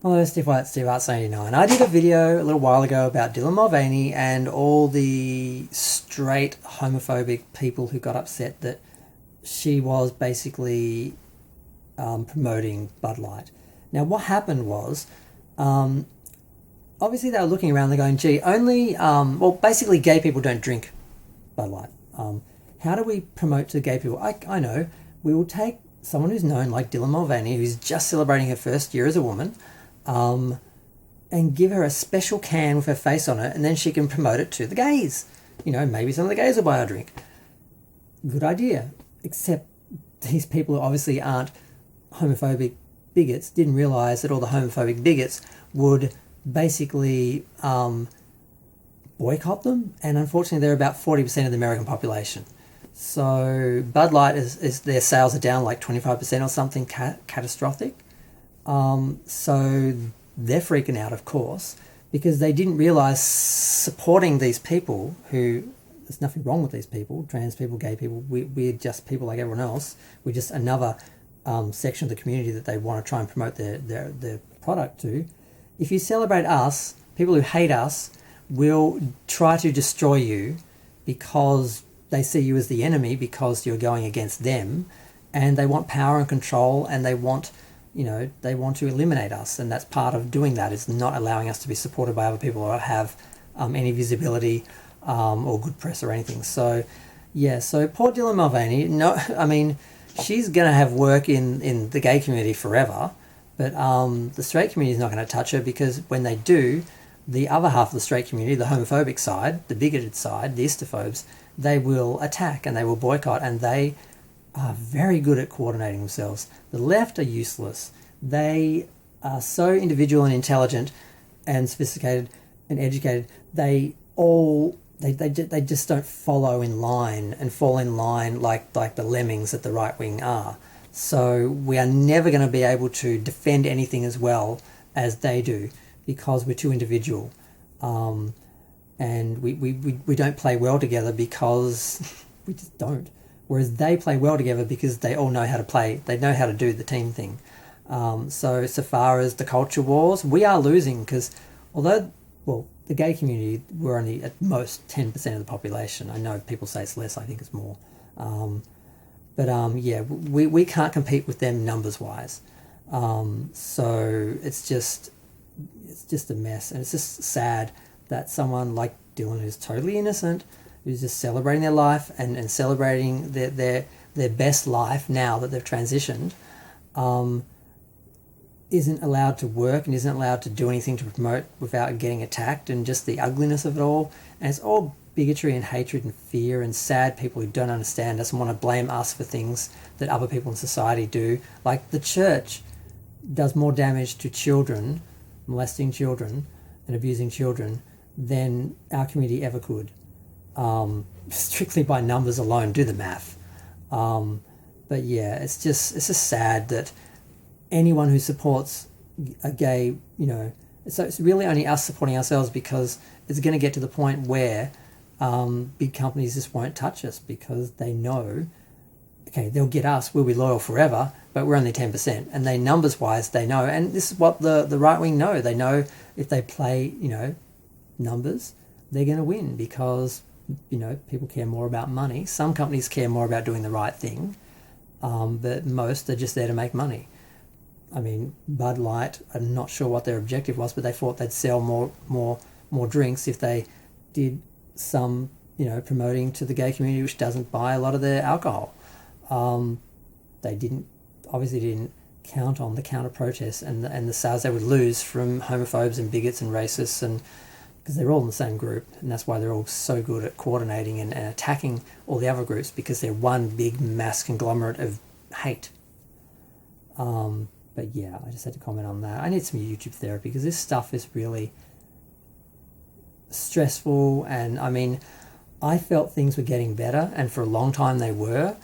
Hello, Steve White, Steve Arts 89. I did a video a little while ago about Dylan Mulvaney and all the straight homophobic people who got upset that she was basically promoting Bud Light. Now, what happened was, obviously they were looking around, they're going, gee, only, basically gay people don't drink Bud Light. How do we promote to gay people? I know, we will take someone who's known like Dylan Mulvaney, who's just celebrating her first year as a woman, and give her a special can with her face on it, and then she can promote it to the gays. You know, maybe some of the gays will buy a drink. Good idea. Except these people who obviously aren't homophobic bigots didn't realise that all the homophobic bigots would basically boycott them, and unfortunately they're about 40% of the American population. So Bud Light is their sales are down like 25% or something catastrophic. So they're freaking out, of course, because they didn't realise supporting these people who, there's nothing wrong with these people, trans people, gay people, we're just people like everyone else. We're just another section of the community that they want to try and promote their product to. If you celebrate us, people who hate us will try to destroy you because they see you as the enemy because you're going against them, and they want power and control, and they want to eliminate us, and that's part of doing that, is not allowing us to be supported by other people or have any visibility or good press or anything. So yeah, so poor Dylan Mulvaney, no, I mean, she's going to have work in the gay community forever, but the straight community is not going to touch her, because when they do, the other half of the straight community, the homophobic side, the bigoted side, the istophobes, they will attack and they will boycott, and they are very good at coordinating themselves. The left are useless. They are so individual and intelligent and sophisticated and educated. They just don't follow in line and fall in line like the lemmings that the right wing are. So we are never going to be able to defend anything as well as they do, because we're too individual. And we don't play well together because we just don't. Whereas they play well together because they all know how to play. They know how to do the team thing. So far as the culture wars, we are losing, because although, the gay community, we're only at most 10% of the population. I know people say it's less, I think it's more. Yeah, we can't compete with them numbers-wise. So it's just a mess, and it's just sad that someone like Dylan, who's totally innocent, who's just celebrating their life and celebrating their best life now that they've transitioned, isn't allowed to work and isn't allowed to do anything to promote without getting attacked, and just the ugliness of it all. And it's all bigotry and hatred and fear and sad people who don't understand us and want to blame us for things that other people in society do. Like the church does more damage to children, molesting children and abusing children, than our community ever could. Strictly by numbers alone, do the math. But yeah, it's just sad that anyone who supports a gay, so it's really only us supporting ourselves, because it's going to get to the point where big companies just won't touch us, because they know, okay, they'll get us, we'll be loyal forever, but we're only 10%. And they, numbers-wise, they know. And this is what the right wing know. They know if they play, numbers, they're going to win, because, people care more about money. Some companies care more about doing the right thing, but most are just there to make money. I mean, Bud Light, I'm not sure what their objective was, but they thought they'd sell more drinks if they did some, promoting to the gay community, which doesn't buy a lot of their alcohol. They obviously didn't count on the counter protests and the sales they would lose from homophobes and bigots and racists, and because they're all in the same group, and that's why they're all so good at coordinating and attacking all the other groups, because they're one big mass conglomerate of hate. But yeah, I just had to comment on that. I need some YouTube therapy, because this stuff is really stressful, and I mean, I felt things were getting better, and for a long time they were.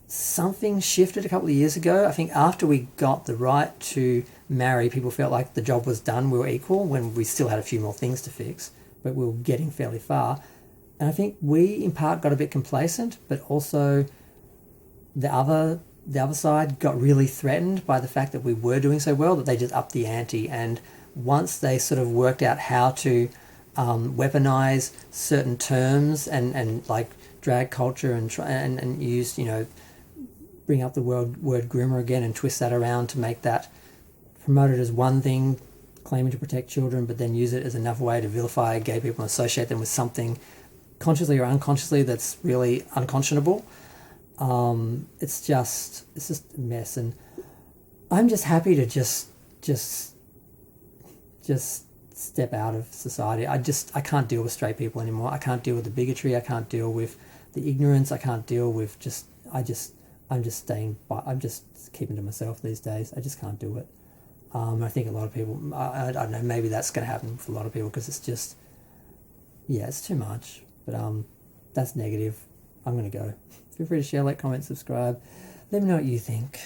Something shifted a couple of years ago. I think after we got the right to marry, people felt like the job was done, we were equal, when we still had a few more things to fix, but we were getting fairly far. And I think we, in part, got a bit complacent, but also the other the other side got really threatened by the fact that we were doing so well that they just upped the ante. And once they sort of worked out how to weaponize certain terms and like drag culture and use, bring up the word groomer again and twist that around to make that promoted as one thing, claiming to protect children, but then use it as another way to vilify gay people and associate them with something consciously or unconsciously that's really unconscionable. It's just a mess, and I'm just happy to just step out of society. I can't deal with straight people anymore. I can't deal with the bigotry. I can't deal with the ignorance. I can't deal with I'm just keeping to myself these days. I just can't do it. I think a lot of people, I don't know, maybe that's going to happen for a lot of people because it's just, it's too much. But that's negative. I'm going to go. Feel free to share, like, comment, subscribe. Let me know what you think.